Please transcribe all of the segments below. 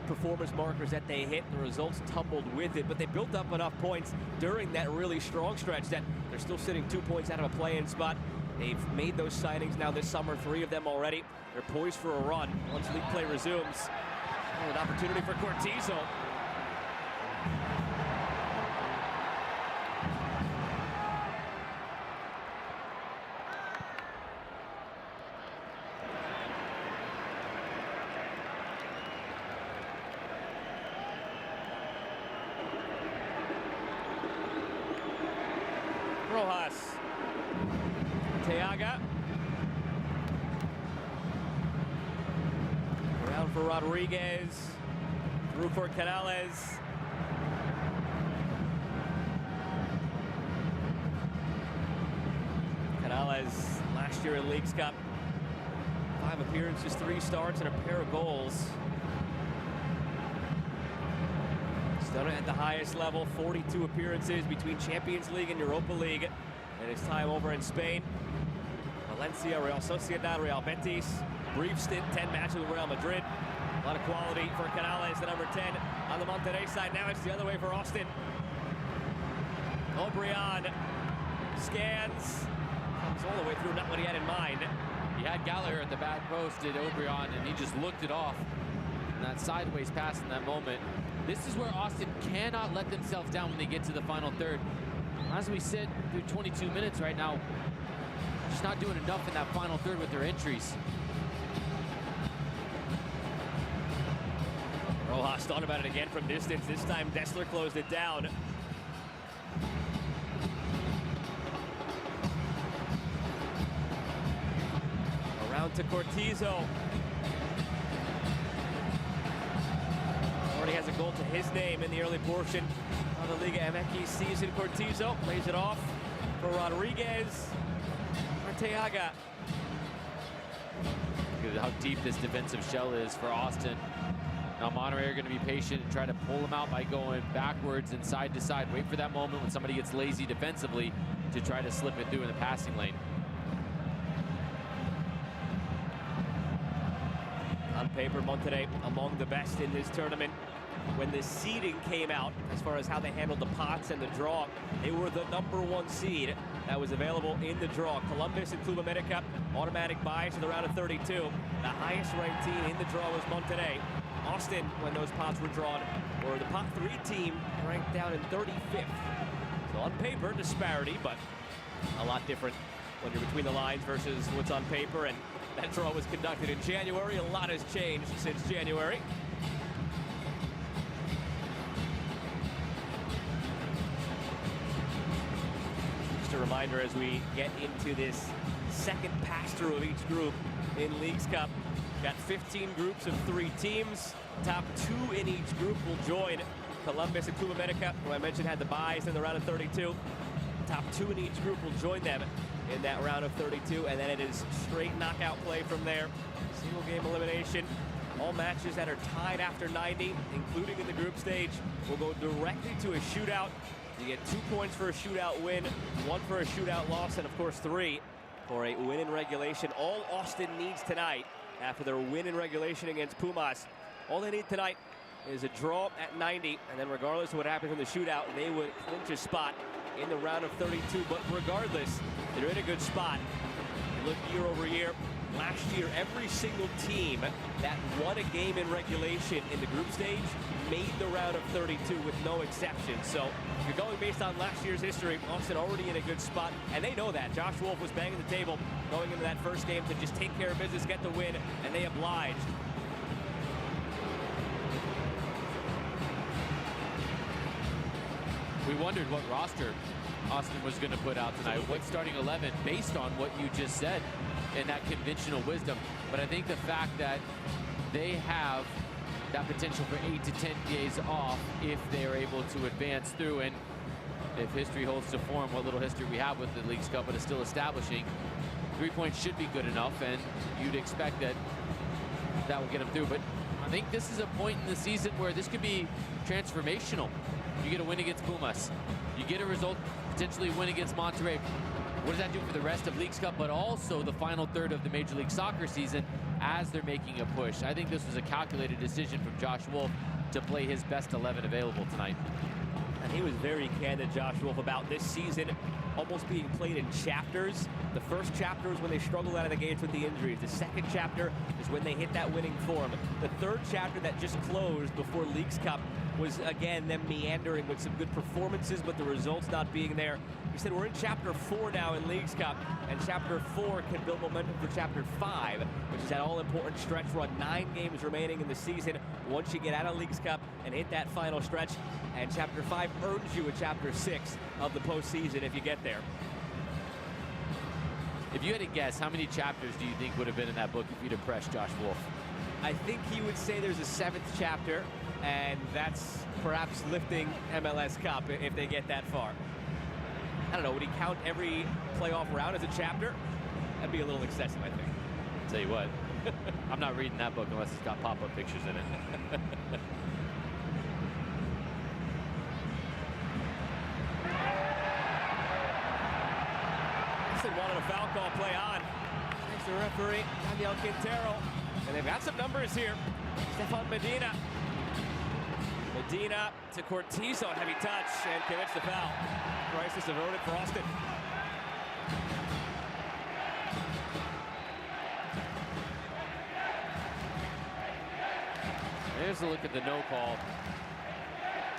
key performance markers that they hit. The results tumbled with it, but they built up enough points during that really strong stretch that they're still sitting 2 points out of a play-in spot. They've made those signings now this summer, 3 of them already. They're poised for a run once league play resumes. Oh, an opportunity for Cortizo. Rojas. Teaga. Around for Rodriguez. Through for Canales. Canales last year in Leagues Cup. 5 appearances, 3 starts, and a pair of goals. He's done it at the highest level, 42 appearances between Champions League and Europa League. And his time over in Spain. Valencia, Real Sociedad, Real Betis. Brief stint, 10 matches with Real Madrid. A lot of quality for Canales, the number 10 on the Monterrey side. Now it's the other way for Austin. O'Brien scans, comes all the way through, not what he had in mind. He had Gallagher at the back post, did O'Brien, and he just looked it off. And that sideways pass in that moment. This is where Austin cannot let themselves down when they get to the final third. As we sit through 22 minutes right now, just not doing enough in that final third with their entries. Rojas thought about it again from distance. This time Dessler closed it down. Around to Cortizo. Already has a goal to his name in the early portion of the Liga MX season. Cortizo plays it off for Rodriguez. Arteaga. Look at how deep this defensive shell is for Austin. Now Monterrey are going to be patient and try to pull him out by going backwards and side to side. Wait for that moment when somebody gets lazy defensively to try to slip it through in the passing lane. On paper, Monterrey among the best in this tournament. When the seeding came out, as far as how they handled the pots and the draw, they were the #1 seed that was available in the draw. Columbus and Club America, automatic buys to the round of 32. The highest ranked team in the draw was Monterrey. Austin, when those pots were drawn, were the pot 3 team, ranked down in 35th. So on paper, disparity, but a lot different when you're between the lines versus what's on paper. And that draw was conducted in January. A lot has changed since January. Just a reminder as we get into this second pass-through of each group in Leagues Cup. Got 15 groups of 3 teams. Top 2 in each group will join Columbus and Club America, who I mentioned had the buys in the round of 32. Top 2 in each group will join them in that round of 32, and then it is straight knockout play from there. Single game elimination. All matches that are tied after 90, including in the group stage, will go directly to a shootout. You get 2 points for a shootout win, 1 for a shootout loss, and of course 3 for a win in regulation. All Austin needs tonight after their win in regulation against Pumas. All they need tonight is a draw at 90, and then regardless of what happens in the shootout, they would clinch a spot in the round of 32. But regardless, they're in a good spot. You look year over year. Last year, every single team that won a game in regulation in the group stage made the round of 32 with no exception. So if you're going based on last year's history, Austin already in a good spot, and they know that. Josh Wolf was banging the table going into that first game to just take care of business, get the win, and they obliged. We wondered what roster Austin was going to put out tonight. What starting 11 based on what you just said and that conventional wisdom. But I think the fact that they have that potential for 8 to 10 days off if they are able to advance through, and if history holds to form, what little history we have with the Leagues Cup, but is still establishing, 3 points should be good enough, and you'd expect that that will get them through. But I think this is a point in the season where this could be transformational. You get a win against Pumas. You get a result, potentially win against Monterrey. What does that do for the rest of Leagues Cup, but also the final third of the Major League Soccer season? as they're making a push. I think this was a calculated decision from Josh Wolf to play his best 11 available tonight. And he was very candid, Josh Wolf, about this season almost being played in chapters. The first chapter is when they struggled out of the gates with the injuries. The second chapter is when they hit that winning form. The third chapter that just closed before Leagues Cup was, again, them meandering with some good performances, but the results not being there. He said we're in chapter 4 now in Leagues Cup, and chapter 4 can build momentum for chapter 5, which is that all-important stretch run. 9 games remaining in the season once you get out of Leagues Cup and hit that final stretch. And chapter 5 earns you a chapter 6 of the postseason if you get there. If you had to guess, how many chapters do you think would have been in that book if you'd have pressed Josh Wolf? I think he would say there's a 7th chapter, and that's perhaps lifting MLS Cup if they get that far. I don't know, would he count every playoff round as a chapter? That'd be a little excessive, I think. Tell you what, I'm not reading that book unless it's got pop-up pictures in it. Wanted a foul call play on. Thanks to referee Daniel Quintero. And they've got some numbers here. Stefan Medina. Medina to Cortizo, heavy touch, and commits the foul. Crisis averted for Austin. Here's a look at the no call.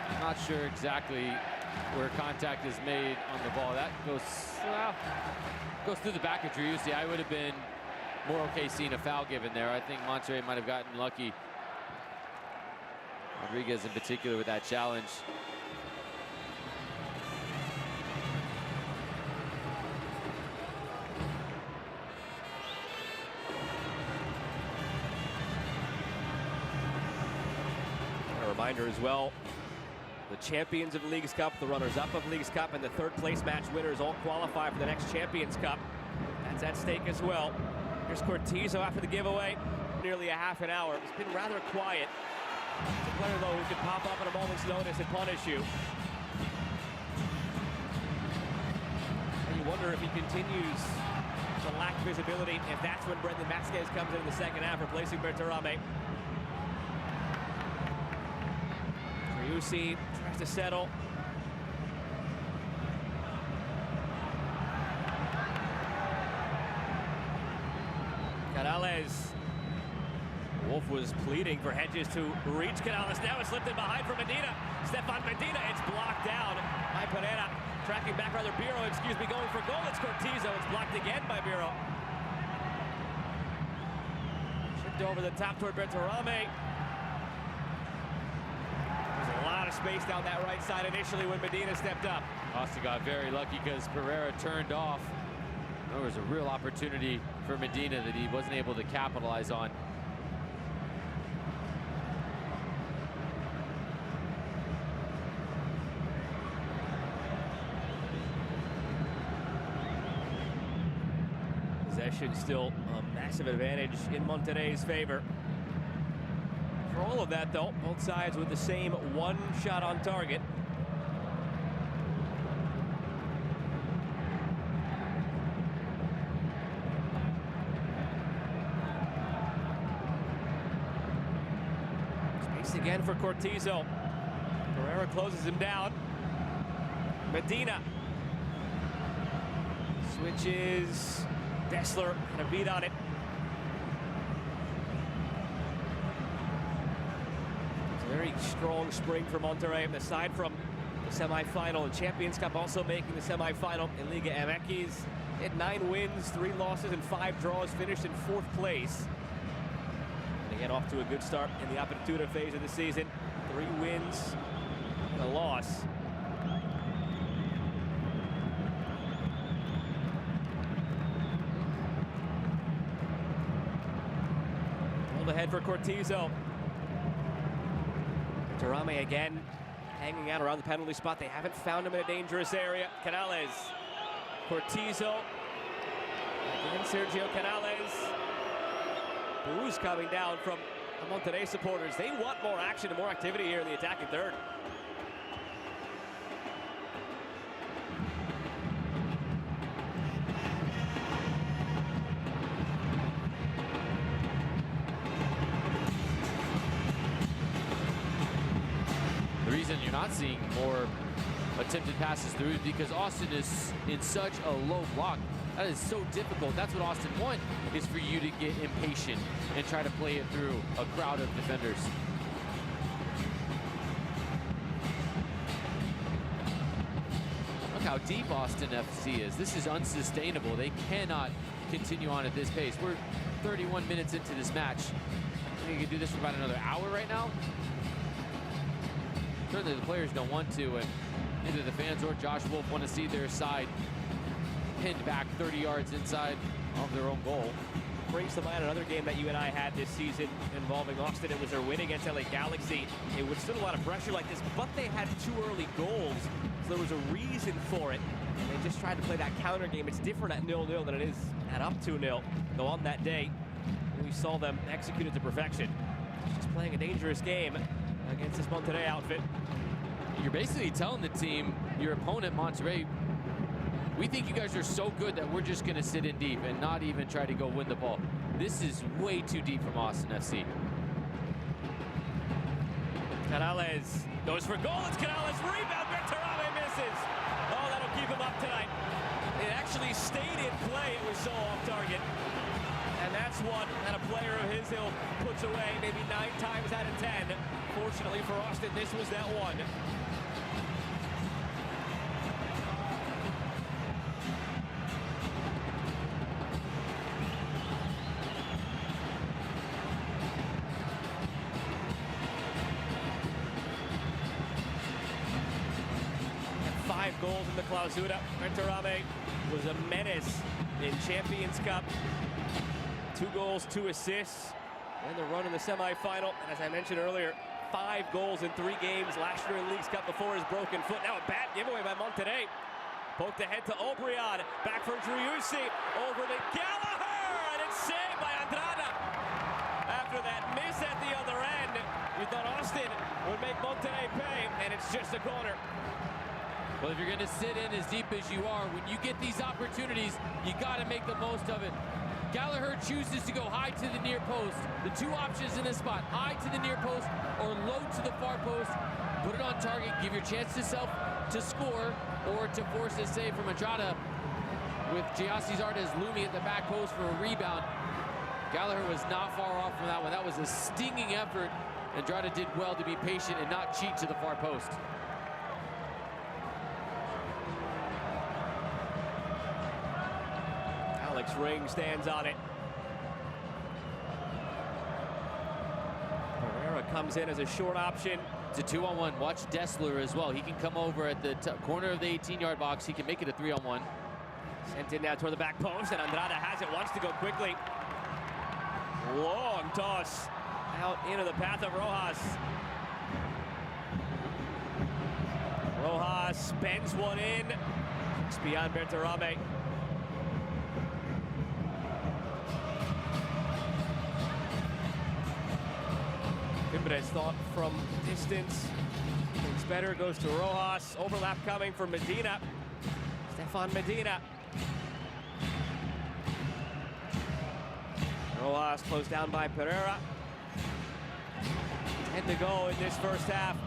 I'm not sure exactly where contact is made on the ball. That goes through the back of Driussi. I would have been more okay seeing a foul given there. I think Monterrey might have gotten lucky. Rodriguez in particular with that challenge. A reminder as well, the champions of Leagues Cup, the runners-up of Leagues Cup, and the third-place match winners all qualify for the next Champions Cup. That's at stake as well. Here's Cortizo after the giveaway. Nearly a half an hour. It's been rather quiet. It's a player, though, who can pop up at a moment's notice and punish you. And you wonder if he continues to lack visibility, if that's when Brendan Vasquez comes in the second half, replacing Berterame. Driussi tries to settle. Canales. Wolf was pleading for Hedges to reach Canales. Now it's slipped in behind for Medina. Stefan Medina, it's blocked down by Pereira. Tracking back, rather, Biro, going for goal. It's Cortizo. It's blocked again by Biro. Shipped over the top toward Berterame. A lot of space down that right side initially when Medina stepped up. Austin got very lucky because Pereira turned off. There was a real opportunity for Medina that he wasn't able to capitalize on. Possession still a massive advantage in Monterrey's favor. For all of that, though, both sides with the same one shot on target. Space again for Cortizo. Pereira closes him down. Medina. Switches. Dessler and a beat on it. Very strong spring for Monterrey, aside from the semifinal and Champions Cup, also making the semifinal in Liga MX. They had 9 wins, 3 losses, and 5 draws, finished in 4th place. They get off to a good start in the Apertura phase of the season. 3 wins and a loss. Pulled ahead for Cortizo. Berterame again hanging out around the penalty spot. They haven't found him in a dangerous area. Canales. Cortizo. Again, Sergio Canales. Boos coming down from the Monterrey supporters. They want more action and more activity here in the attacking third. reason you're not seeing more attempted passes through because Austin is in such a low block. That is so difficult. That's what Austin wants, is for you to get impatient and try to play it through a crowd of defenders. Look how deep Austin FC is. This is unsustainable. They cannot continue on at this pace. We're 31 minutes into this match. I think you can do this for about another hour right now. Certainly the players don't want to, and neither the fans or Josh Wolf want to see their side pinned back 30 yards inside of their own goal. Brings to mind another game that you and I had this season involving Austin. It was their win against LA Galaxy. It was still a lot of pressure like this, but they had 2 early goals, so there was a reason for it. And they just tried to play that counter game. It's different at 0-0 than it is at up 2-0. Though on that day, we saw them execute it to perfection. Just playing a dangerous game against this Monterrey outfit. You're basically telling the team, your opponent, Monterrey, we think you guys are so good that we're just going to sit in deep and not even try to go win the ball. This is way too deep from Austin FC. Canales goes for goal. It's Canales. Rebound. Monterrey misses. Oh, that'll keep him up tonight. It actually stayed in play. It was so off target. And that's one that a player of his ilk puts away maybe 9 times out of 10. Fortunately for Austin, this was that one. And 5 goals in the Clausura. Monterrey was a menace in Champions Cup. 2 goals, 2 assists, and the run in the semifinal. And as I mentioned earlier, 5 goals in 3 games last year in Leagues Cup before his broken foot. Now a bad giveaway by Monterrey. Poked ahead to O'Brien. Back for Driussi. Over to Gallagher, and it's saved by Andrada. After that miss at the other end, you thought Austin would make Monterrey pay, and it's just a corner. Well, if you're going to sit in as deep as you are, when you get these opportunities, you got to make the most of it. Gallagher chooses to go high to the near post. The 2 options in this spot, high to the near post or low to the far post. Put it on target, give your chance to self to score or to force a save from Andrada. With Giassi's Artes looming at the back post for a rebound. Gallagher was not far off from that one. That was a stinging effort. Andrada did well to be patient and not cheat to the far post. Alex Ring stands on it. Pereira comes in as a short option. It's a 2-on-1. Watch Dessler as well. He can come over at the corner of the 18-yard box. He can make it a 3-on-1. Sent in now toward the back post, and Andrada has it, wants to go quickly. Long toss out into the path of Rojas. Rojas bends one in. It's beyond Berterame. Fimbres thought from distance. Thinks better, goes to Rojas. Overlap coming for Medina. Stefan Medina. Rojas closed down by Pereira. 10 to go in this first half.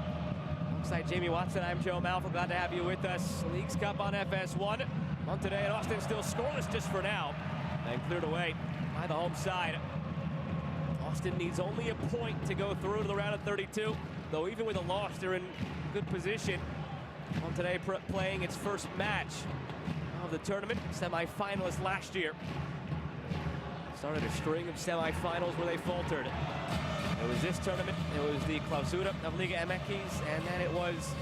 Alongside Jamie Watson, I'm Joe Malfa. Glad to have you with us. Leagues Cup on FS1. Monterrey and Austin still scoreless just for now. And cleared away by the home side. Austin needs only a point to go through to the round of 32. Though even with a loss, they're in good position. Monterrey playing its first match of the tournament. Semi-finalists last year. Started a string of semi-finals where they faltered. It was this tournament, it was the Clausura of Liga MX, and then it was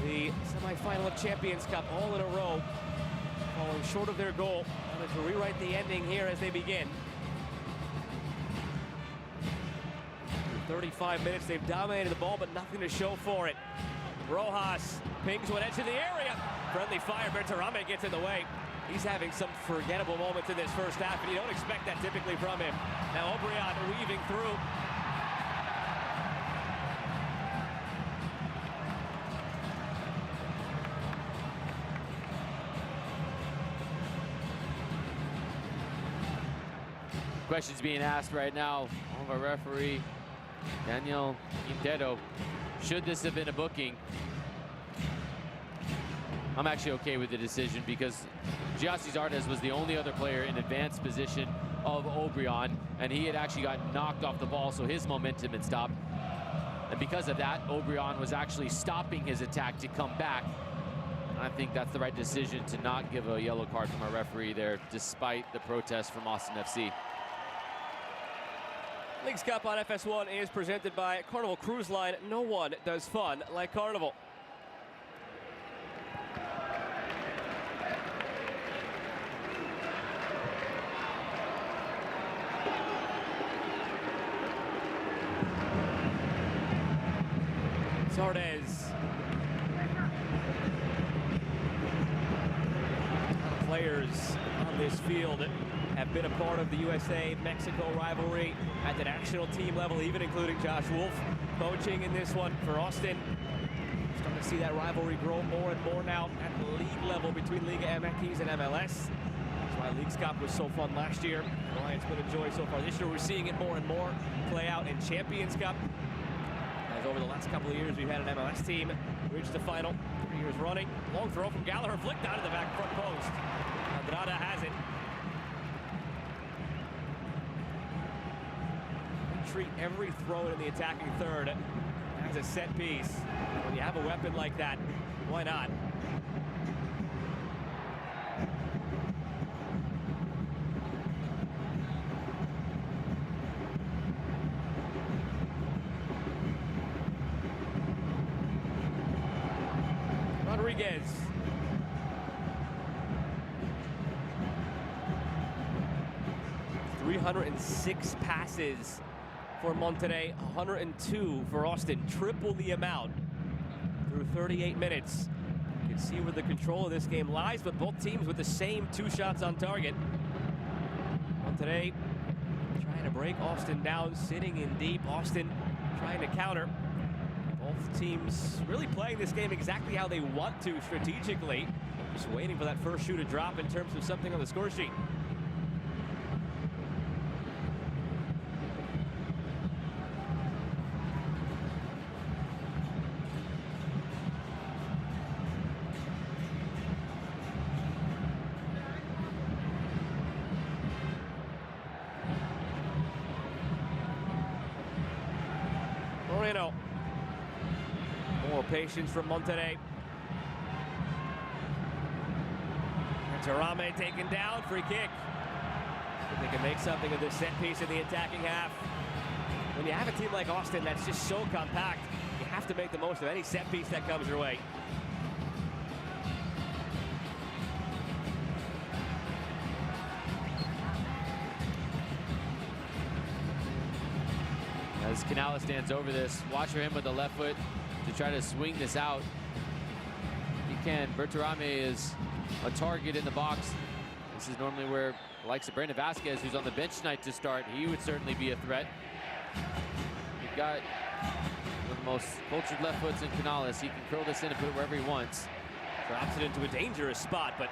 the semi-final of Champions Cup, all in a row, falling short of their goal. Wanted to rewrite the ending here as they begin. For 35 minutes, they've dominated the ball, but nothing to show for it. Rojas pings one edge of the area. Friendly fire, Berterame gets in the way. He's having some forgettable moments in this first half, and you don't expect that typically from him. Now O'Brien weaving through. Questions being asked right now of our referee. Daniel Quintero, should this have been a booking, I'm actually okay with the decision because Giassi Zardes was the only other player in advanced position of Obrian, and he had actually got knocked off the ball, so his momentum had stopped. And because of that, Obrian was actually stopping his attack to come back. I think that's the right decision to not give a yellow card from our referee there, despite the protest from Austin FC. Leagues Cup on FS1 is presented by Carnival Cruise Line. No one does fun like Carnival. Zardes. Players on this field have been a part of the USA-Mexico rivalry at the national team level, even including Josh Wolf coaching in this one for Austin. Starting to see that rivalry grow more and more now at the league level between Liga MX and MLS. That's why Leagues Cup was so fun last year. The Lions been a joy so far. This year we're seeing it more and more play out in Champions Cup. As over the last couple of years, we've had an MLS team reach the final 3 years running. Long throw from Gallagher, flicked out of the back front post. Andrada has it. Treat every throw in the attacking third as a set piece. When you have a weapon like that, why not? Rodriguez. .306 passes for Monterrey, 102 for Austin, triple the amount through 38 minutes. You can see where the control of this game lies, but both teams with the same 2 shots on target. Monterrey trying to break Austin down, sitting in deep. Austin trying to counter. Both teams really playing this game exactly how they want to strategically. Just waiting for that first shoe to drop in terms of something on the score sheet. Moreno. More patience from Monterrey. Tarame taken down, free kick. They can make something of this set piece in the attacking half. When you have a team like Austin that's just so compact, you have to make the most of any set piece that comes your way. As Canales stands over this, watch for him with the left foot to try to swing this out. He can. Berterame is a target in the box. This is normally where the likes of Brandon Vasquez, who's on the bench tonight to start, he would certainly be a threat. You've got one of the most cultured left foots in Canales. He can curl this in and put it wherever he wants. Drops it into a dangerous spot, but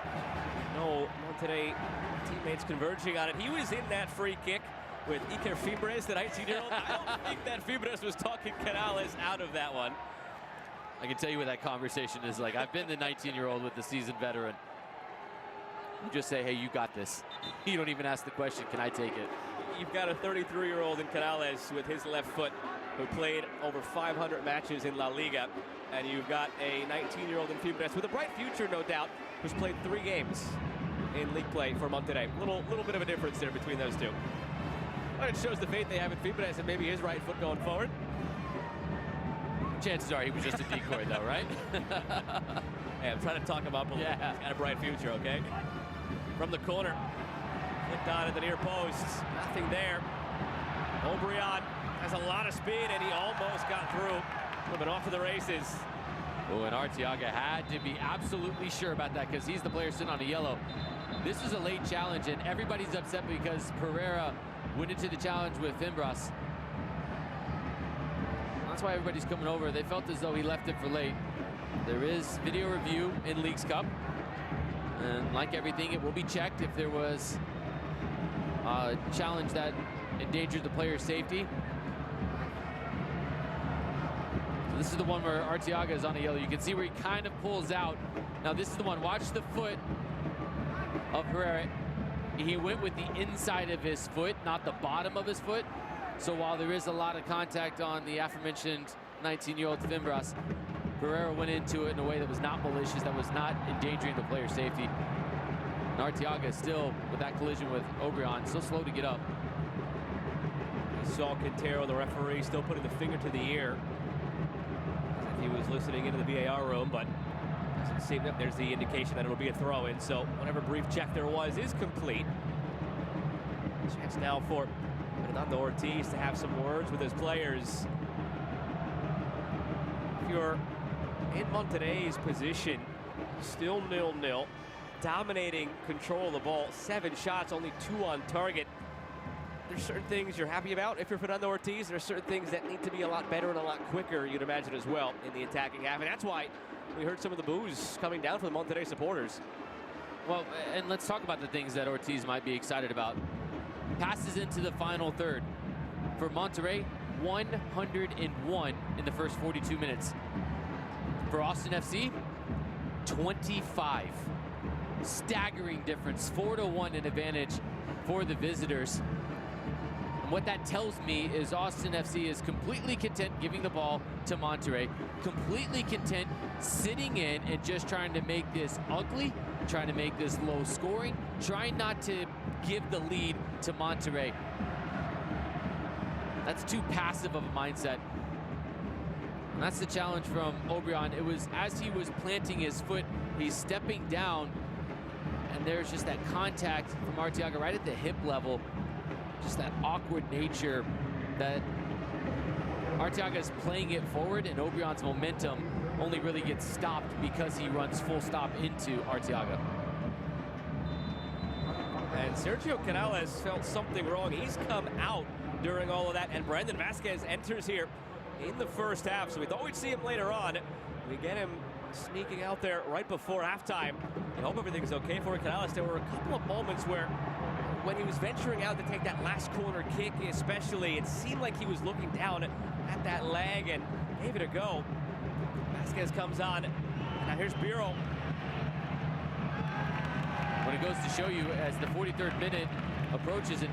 no Monterrey teammates converging on it. He was in that free kick with Iker Fibres, the 19-year-old. I don't think that Fibres was talking Canales out of that one. I can tell you what that conversation is like. I've been the 19-year-old with the seasoned veteran. You just say, hey, you got this. You don't even ask the question, can I take it? You've got a 33-year-old in Canales with his left foot who played over 500 matches in La Liga. And you've got a 19-year-old in Fibres with a bright future, no doubt, who's played 3 games in league play for Monterrey. Little bit of a difference there between those two. But it shows the faith they have in Fibres and maybe his right foot going forward. Chances are he was just a decoy, though, right? Hey, I'm trying to talk him up a little. Yeah. He's got a bright future, okay? From the corner. Flicked on at the near post. Nothing there. Obrian has a lot of speed, and he almost got through. But off to the races. Oh, and Arteaga had to be absolutely sure about that because he's the player sitting on a yellow. This is a late challenge, and everybody's upset because Pereira went into the challenge with Fimbras. That's why everybody's coming over. They felt as though he left it for late. There is video review in Leagues Cup. And like everything, it will be checked if there was a challenge that endangered the player's safety. This is the one where Arteaga is on a yellow. You can see where he kind of pulls out. Now this is the one. Watch the foot of Herrera. He went with the inside of his foot, not the bottom of his foot. So while there is a lot of contact on the aforementioned 19-year-old Fimbras, Herrera went into it in a way that was not malicious, that was not endangering the player's safety. And Arteaga is still, with that collision with Obrian, so slow to get up. We saw Quintero, the referee, still putting the finger to the ear, as if he was listening into the VAR room, but doesn't seem that there's the indication that it'll be a throw-in. So whatever brief check there was is complete. Chance now for Fernando Ortiz to have some words with his players. If you're in Monterrey's position, still 0-0, dominating control of the ball, 7 shots, only 2 on target. There's certain things you're happy about if you're Fernando Ortiz. There are certain things that need to be a lot better and a lot quicker, you'd imagine, as well, in the attacking half. And that's why we heard some of the boos coming down from the Monterrey supporters. Well, and let's talk about the things that Ortiz might be excited about. Passes into the final third. For Monterrey, 101 in the first 42 minutes. For Austin FC, 25. Staggering difference, 4-1 in advantage for the visitors. And what that tells me is Austin FC is completely content giving the ball to Monterrey, completely content sitting in and just trying to make this ugly, trying to make this low scoring, trying not to give the lead to Monterrey. That's too passive of a mindset. And that's the challenge from Obrian. It was as he was planting his foot, he's stepping down, and there's just that contact from Arteaga right at the hip level. Just that awkward nature that Arteaga is playing it forward, and Obrian's momentum only really gets stopped because he runs full stop into Arteaga. And Sergio Canales felt something wrong. He's come out during all of that, and Brandon Vasquez enters here in the first half. So we thought we'd see him later on. We get him sneaking out there right before halftime. I hope everything's okay for Canales. There were a couple of moments where when he was venturing out to take that last corner kick especially, it seemed like he was looking down at that leg and gave it a go. Vasquez comes on, and now here's Biro. When it goes to show you, as the 43rd minute approaches, and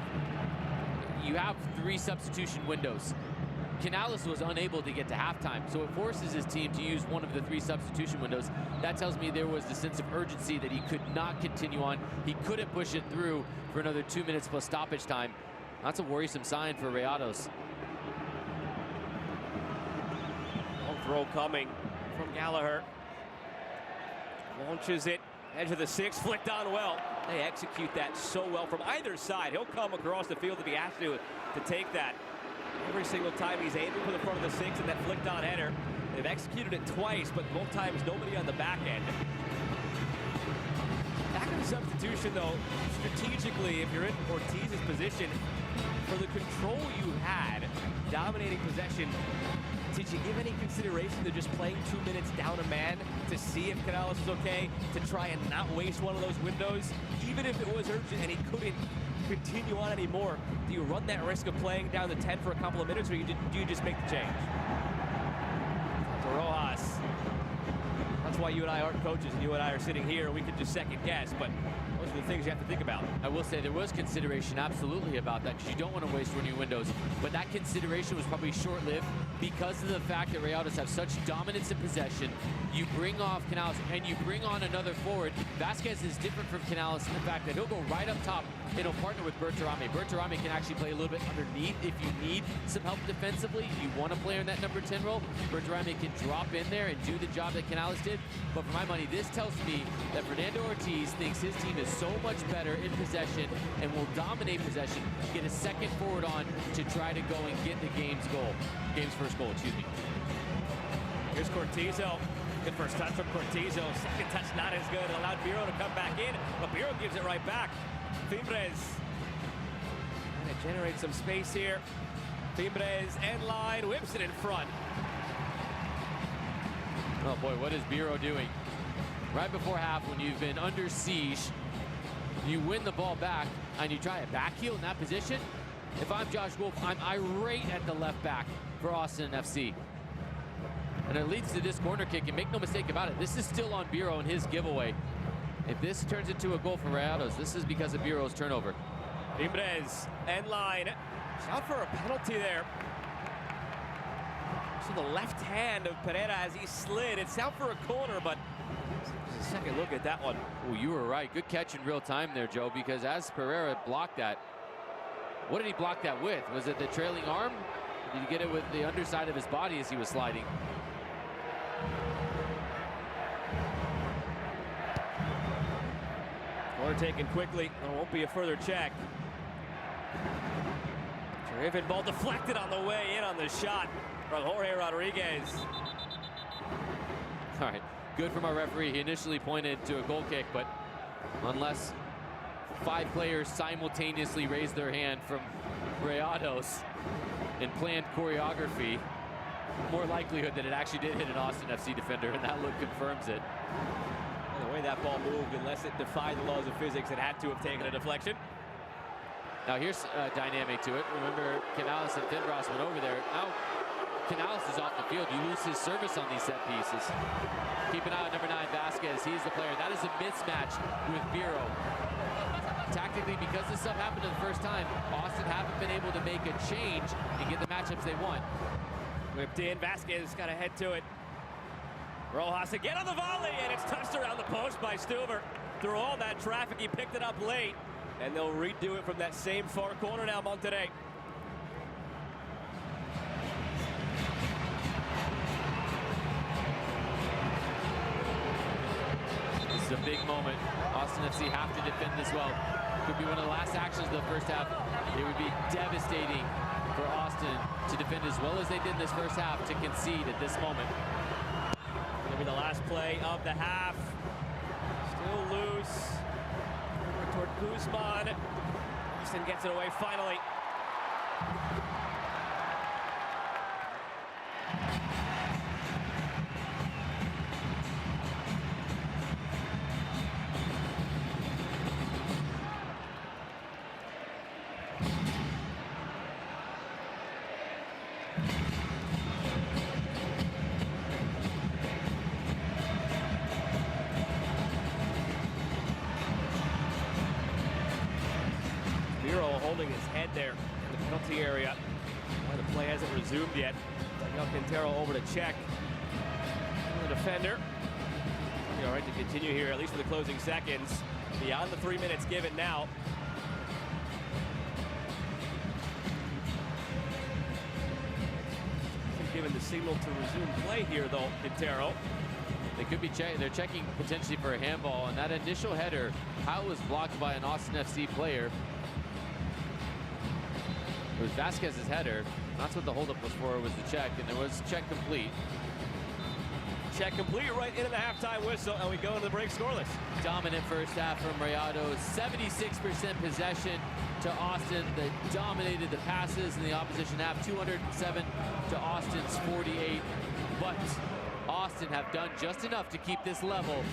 you have 3 substitution windows. Canales was unable to get to halftime, so it forces his team to use one of the 3 substitution windows. That tells me there was the sense of urgency that he could not continue on. He couldn't push it through for another 2 minutes plus stoppage time. That's a worrisome sign for Rayados. Long throw coming from Gallagher. Launches it, edge of the 6, flicked on well. They execute that so well from either side. He'll come across the field if he has to take that. Every single time he's aiming for the front of the 6 and that flicked on header. They've executed it twice, but both times nobody on the back end. Back in the substitution though, strategically, if you're in Ortiz's position, for the control you had, dominating possession, did you give any consideration to just playing 2 minutes down a man to see if Canales was okay, to try and not waste one of those windows? Even if it was urgent and he couldn't continue on anymore, do you run that risk of playing down the 10 for a couple of minutes, or do you just make the change? To Rojas. That's why you and I aren't coaches, and you and I are sitting here. We could just second guess, but those are the things you have to think about. I will say there was consideration absolutely about that, because you don't want to waste one of your windows. But that consideration was probably short-lived because of the fact that Rayados have such dominance in possession. You bring off Canales and you bring on another forward. Vasquez is different from Canales in the fact that he'll go right up top and he'll partner with Bertarame. Bertarame can actually play a little bit underneath if you need some help defensively. You want to play in that number 10 role. Bertarame can drop in there and do the job that Canales did. But for my money, this tells me that Fernando Ortiz thinks his team is so much better in possession and will dominate possession, get a second forward on to try to go and get the game's first goal, excuse me. Here's Cortizo. Good first touch from Cortizo. Second touch not as good. It allowed Biro to come back in, but Biro gives it right back. Fimbres. And it generates some space here. Fimbres end line, whips it in front. Oh boy, what is Biro doing? Right before half, when you've been under siege, you win the ball back and you try a back heel in that position. If I'm Josh Wolf, I'm irate at the left back for Austin FC. And it leads to this corner kick, and make no mistake about it, this is still on Biro and his giveaway. If this turns into a goal for Rayados, this is because of Biro's turnover. Imbrez, end line. Out for a penalty there. So the left hand of Pereira as he slid. It's out for a corner, but just a second look at that one. Oh, you were right. Good catch in real time there, Joe, because as Pereira blocked that, what did he block that with? Was it the trailing arm? Or did he get it with the underside of his body as he was sliding? Corner taken quickly. There won't be a further check. Terrific ball deflected on the way in on the shot from Jorge Rodriguez. All right, good from our referee. He initially pointed to a goal kick, but unless 5 players simultaneously raised their hand from Rayados in planned choreography, more likelihood that it actually did hit an Austin FC defender, and that look confirms it. And the way that ball moved, unless it defied the laws of physics, it had to have taken a deflection. Now here's a dynamic to it. Remember, Canales and Finbras went over there. Now Canales is off the field. You lose his service on these set pieces. Keep an eye on number 9, Vasquez. He's the player. That is a mismatch with Biro. Tactically, because this stuff happened the first time, Austin haven't been able to make a change and get the matchups they want. Whipped in, Vasquez got to head to it. Rojas again on the volley, and it's touched around the post by Stuver. Through all that traffic, he picked it up late, and they'll redo it from that same far corner now, Monterrey. This is a big moment. Austin FC have to defend this well. Could be one of the last actions of the first half. It would be devastating for Austin to defend as well as they did in this first half to concede at this moment. It'll be the last play of the half. Still loose. Over toward Guzman. Easton gets it away finally. Holding his head there in the penalty area. Why the play hasn't resumed yet. Daniel Quintero over to check. The defender. Be all right to continue here, at least for the closing seconds. Beyond the 3 minutes given now. Hasn't given the signal to resume play here, though, Quintero. They could be they're checking potentially for a handball, and that initial header, how it was blocked by an Austin FC player. It was Vasquez's header. That's what the holdup was for, was the check, and it was check complete. Check complete right into the halftime whistle, and we go into the break scoreless. Dominant first half from Rayados. 76% possession to Austin that dominated the passes in the opposition half. 207 to Austin's 48. But Austin have done just enough to keep this level.